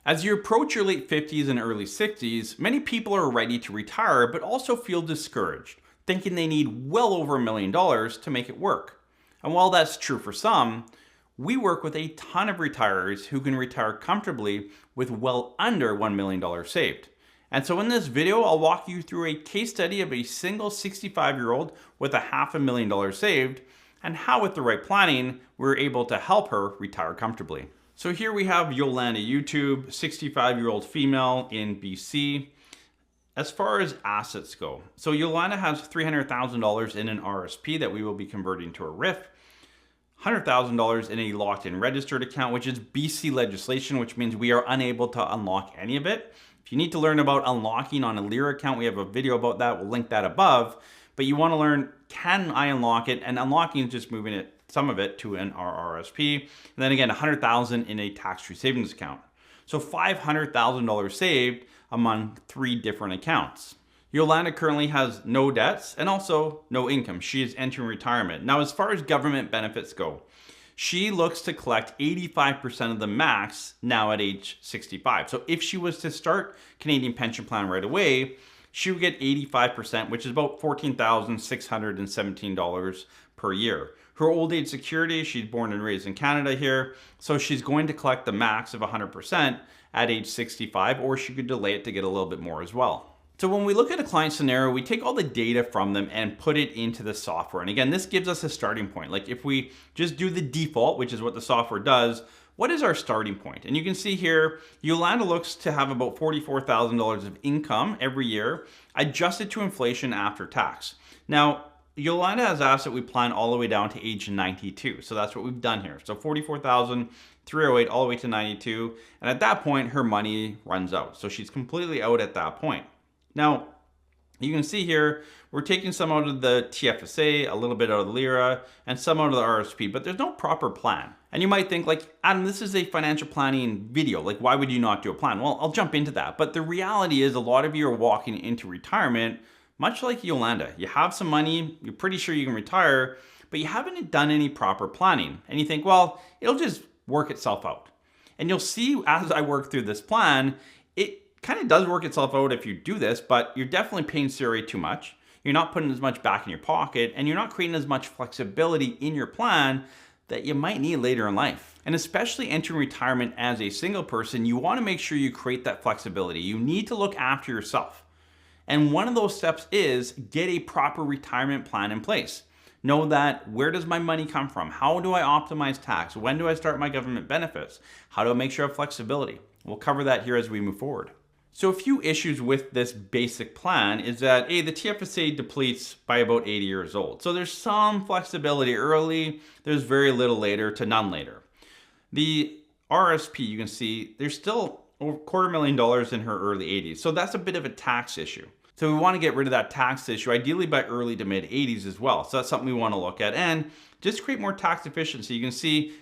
As you approach your late 50s and early 60s, many people are ready to retire but also feel discouraged, thinking they need well over $1 million to make it work. And while that's true for some, we work with a ton of retirers who can retire comfortably with well under $1 million saved. And so in this video, I'll walk you through a case study of a single 65-year-old with a $500,000 saved and how with the right planning, we're able to help her retire comfortably. So here we have Yolanda YouTube, 65-year-old female in BC. As far as assets go, so Yolanda has $300,000 in an RSP that we will be converting to a RIF, $100,000 in a locked-in registered account, which is BC legislation, which means we are unable to unlock any of it. If you need to learn about unlocking on a LIRA account, we have a video about that. We'll link that above. But you want to learn, can I unlock it? And unlocking is just moving it, some of it, to an RRSP. And then again, $100,000 in a tax-free savings account. So $500,000 saved among 3 different accounts. Yolanda currently has no debts and also no income. She is entering retirement. Now, as far as government benefits go, she looks to collect 85% of the max now at age 65. So if she was to start Canadian pension plan right away, she would get 85%, which is about $14,617 per year. Her old age security, she's born and raised in Canada here, so she's going to collect the max of 100% at age 65, or she could delay it to get a little bit more as well. So when we look at a client scenario, we take all the data from them and put it into the software. And again, this gives us a starting point. Like if we just do the default, which is what the software does, what is our starting point? And you can see here, Yolanda looks to have about $44,000 of income every year, adjusted to inflation after tax. Now, Yolanda has asked that we plan all the way down to age 92. So that's what we've done here. So $44,308 all the way to 92. And at that point, her money runs out. So she's completely out at that point. Now, you can see here, we're taking some out of the TFSA, a little bit out of the LIRA, and some out of the RSP, but there's no proper plan. And you might think like, Adam, this is a financial planning video. Like, why would you not do a plan? Well, I'll jump into that. But the reality is a lot of you are walking into retirement, much like Yolanda. You have some money, you're pretty sure you can retire, but you haven't done any proper planning. And you think, well, it'll just work itself out. And you'll see as I work through this plan, it kind of does work itself out if you do this, but you're definitely paying CRA too much. You're not putting as much back in your pocket, and you're not creating as much flexibility in your plan that you might need later in life. And especially entering retirement as a single person, you want to make sure you create that flexibility. You need to look after yourself. And one of those steps is get a proper retirement plan in place. Know that, where does my money come from? How do I optimize tax? When do I start my government benefits? How do I make sure I have flexibility? We'll cover that here as we move forward. So a few issues with this basic plan is that, the TFSA depletes by about 80 years old. So there's some flexibility early, there's very little later to none later. The RSP, you can see, there's still over $250,000 in her early 80s. So that's a bit of a tax issue. So we want to get rid of that tax issue, ideally by early to mid 80s as well. So that's something we want to look at. And just create more tax efficiency. You can see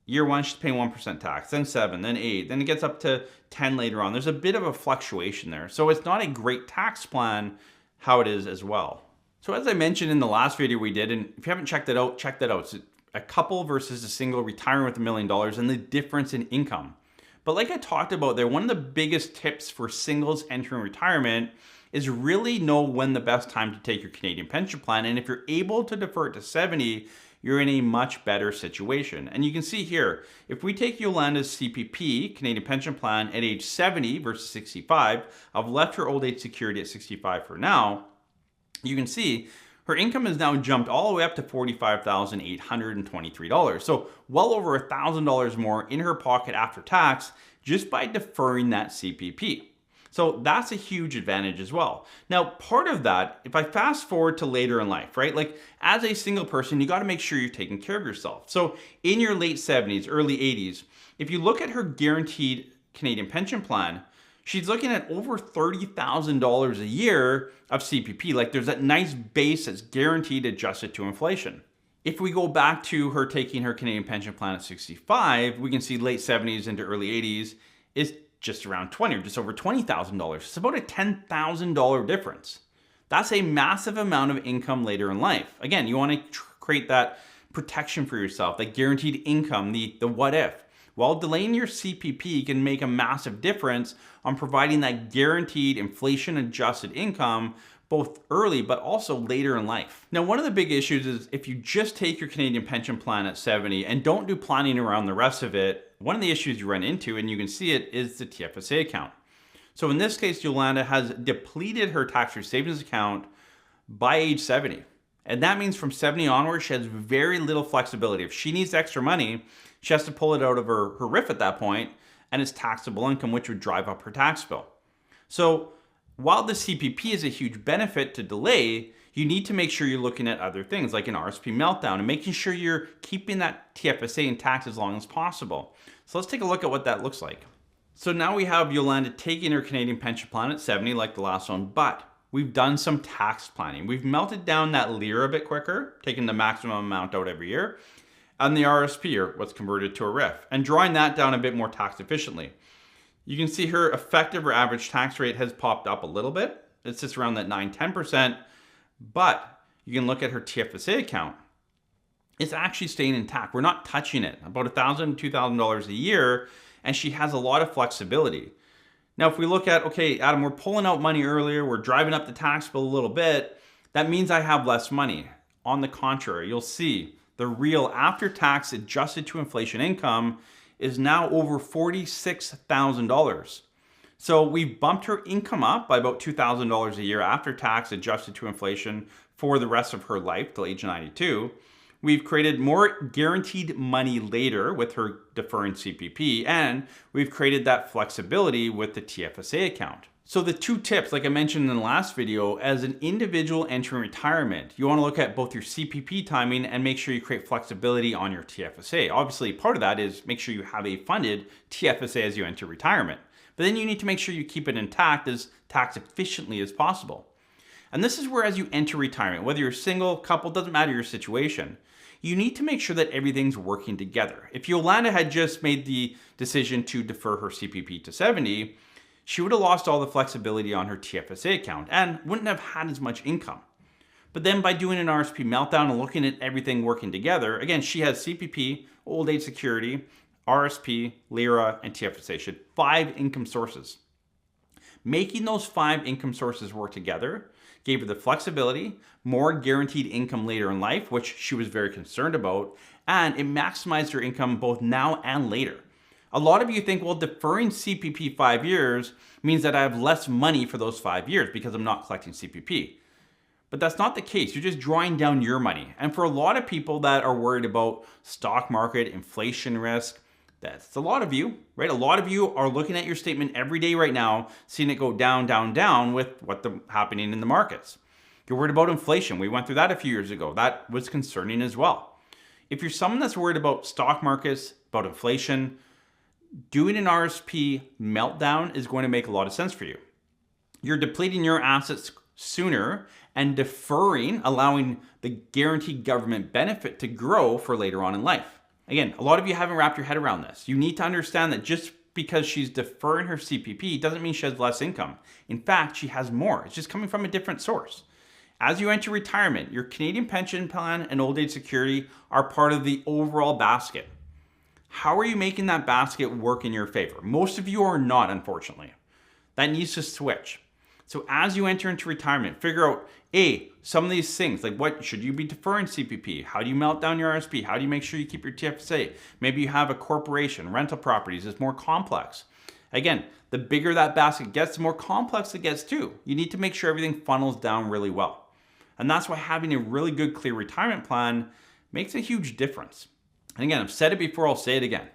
year 1, she's paying 1% tax, then 7, then 8, then it gets up to 10 later on. There's a bit of a fluctuation there. So it's not a great tax plan how it is as well. So as I mentioned in the last video we did, and if you haven't checked it out, check that out. It's a couple versus a single retiring with $1 million and the difference in income. But like I talked about there, one of the biggest tips for singles entering retirement is really know when the best time to take your Canadian pension plan. And if you're able to defer it to 70, you're in a much better situation. And you can see here, if we take Yolanda's CPP, Canadian Pension Plan, at age 70 versus 65, I've left her old age security at 65 for now, you can see her income has now jumped all the way up to $45,823. So well over $1,000 more in her pocket after tax just by deferring that CPP. So that's a huge advantage as well. Now, part of that, if I fast forward to later in life, right? Like as a single person, you got to make sure you're taking care of yourself. So in your late 70s, early 80s, if you look at her guaranteed Canadian pension plan, she's looking at over $30,000 a year of CPP. Like there's that nice base that's guaranteed adjusted to inflation. If we go back to her taking her Canadian pension plan at 65, we can see late 70s into early 80s is just around 20 or just over $20,000. It's about a $10,000 difference. That's a massive amount of income later in life. Again, you want to create that protection for yourself, that guaranteed income, the what if. While delaying your CPP can make a massive difference on providing that guaranteed inflation adjusted income both early but also later in life. Now, one of the big issues is if you just take your Canadian pension plan at 70 and don't do planning around the rest of it, one of the issues you run into, and you can see it, is the TFSA account. So in this case, Yolanda has depleted her tax-free savings account by age 70. And that means from 70 onward, she has very little flexibility. If she needs extra money, she has to pull it out of her RIF at that point, and it's taxable income, which would drive up her tax bill. So while the CPP is a huge benefit to delay, you need to make sure you're looking at other things like an RSP meltdown and making sure you're keeping that TFSA intact as long as possible. So let's take a look at what that looks like. So now we have Yolanda taking her Canadian pension plan at 70 like the last one, but we've done some tax planning. We've melted down that LIRA a bit quicker, taking the maximum amount out every year, and the RSP, or what's converted to a RIF, and drawing that down a bit more tax efficiently. You can see her effective or average tax rate has popped up a little bit. It's just around that 9-10%, but you can look at her TFSA account. It's actually staying intact. We're not touching it. About $1,000, $2,000 a year, and she has a lot of flexibility. Now, if we look at, okay, Adam, we're pulling out money earlier, we're driving up the tax bill a little bit, that means I have less money. On the contrary, you'll see the real after-tax adjusted to inflation income is now over $46,000. So we've bumped her income up by about $2,000 a year after tax adjusted to inflation for the rest of her life till age 92. We've created more guaranteed money later with her deferring CPP, and we've created that flexibility with the TFSA account. So the two tips, like I mentioned in the last video, as an individual entering retirement, you want to look at both your CPP timing and make sure you create flexibility on your TFSA. Obviously, part of that is make sure you have a funded TFSA as you enter retirement. But then you need to make sure you keep it intact as tax efficiently as possible. And this is where as you enter retirement, whether you're single, couple, doesn't matter your situation, you need to make sure that everything's working together. If Yolanda had just made the decision to defer her CPP to 70, she would have lost all the flexibility on her TFSA account and wouldn't have had as much income. But then by doing an RSP meltdown and looking at everything working together, again, she has CPP, old age security, RSP, LIRA, and TFSA. She had 5 income sources. Making those 5 income sources work together gave her the flexibility, more guaranteed income later in life, which she was very concerned about, and it maximized her income both now and later. A lot of you think, well, deferring CPP 5 years means that I have less money for those 5 years because I'm not collecting CPP. But that's not the case. You're just drawing down your money. And for a lot of people that are worried about stock market, inflation risk, that's a lot of you, right? A lot of you are looking at your statement every day right now, seeing it go down, down, down with what's happening in the markets. You're worried about inflation. We went through that a few years ago. That was concerning as well. If you're someone that's worried about stock markets, about inflation, doing an RSP meltdown is going to make a lot of sense for you. You're depleting your assets sooner and deferring, allowing the guaranteed government benefit to grow for later on in life. Again, a lot of you haven't wrapped your head around this. You need to understand that just because she's deferring her CPP doesn't mean she has less income. In fact, she has more. It's just coming from a different source. As you enter retirement, your Canadian pension plan and old age security are part of the overall basket. How are you making that basket work in your favor? Most of you are not, unfortunately. That needs to switch. So as you enter into retirement, figure out, some of these things, like what should you be deferring CPP? How do you melt down your RSP? How do you make sure you keep your TFSA? Maybe you have a corporation, rental properties, it's more complex. Again, the bigger that basket gets, the more complex it gets too. You need to make sure everything funnels down really well. And that's why having a really good, clear retirement plan makes a huge difference. And again, I've said it before, I'll say it again.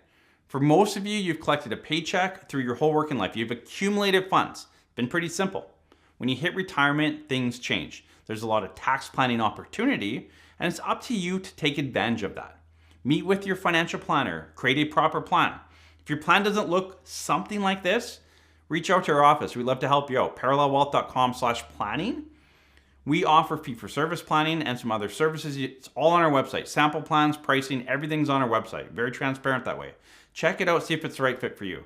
For most of you, you've collected a paycheck through your whole working life. You've accumulated funds. It's been pretty simple. When you hit retirement, things change. There's a lot of tax planning opportunity, and it's up to you to take advantage of that. Meet with your financial planner, create a proper plan. If your plan doesn't look something like this, reach out to our office. We'd love to help you out. parallelwealth.com/planning. We offer fee-for-service planning and some other services. It's all on our website. Sample plans, pricing, everything's on our website. Very transparent that way. Check it out, see if it's the right fit for you.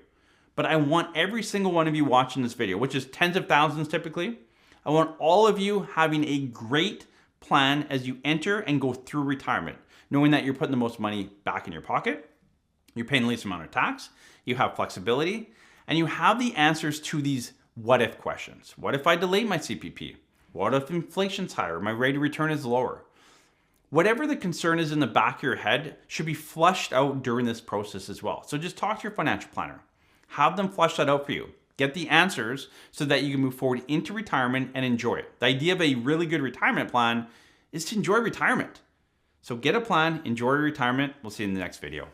But I want every single one of you watching this video, which is tens of thousands typically, I want all of you having a great plan as you enter and go through retirement, knowing that you're putting the most money back in your pocket You're paying the least amount of tax, you have flexibility, and you have the answers to these what if questions. What if I delay my CPP? What if inflation's higher? My rate of return is lower? Whatever the concern is in the back of your head should be flushed out during this process as well. So just talk to your financial planner. Have them flush that out for you. Get the answers so that you can move forward into retirement and enjoy it. The idea of a really good retirement plan is to enjoy retirement. So get a plan, enjoy retirement. We'll see you in the next video.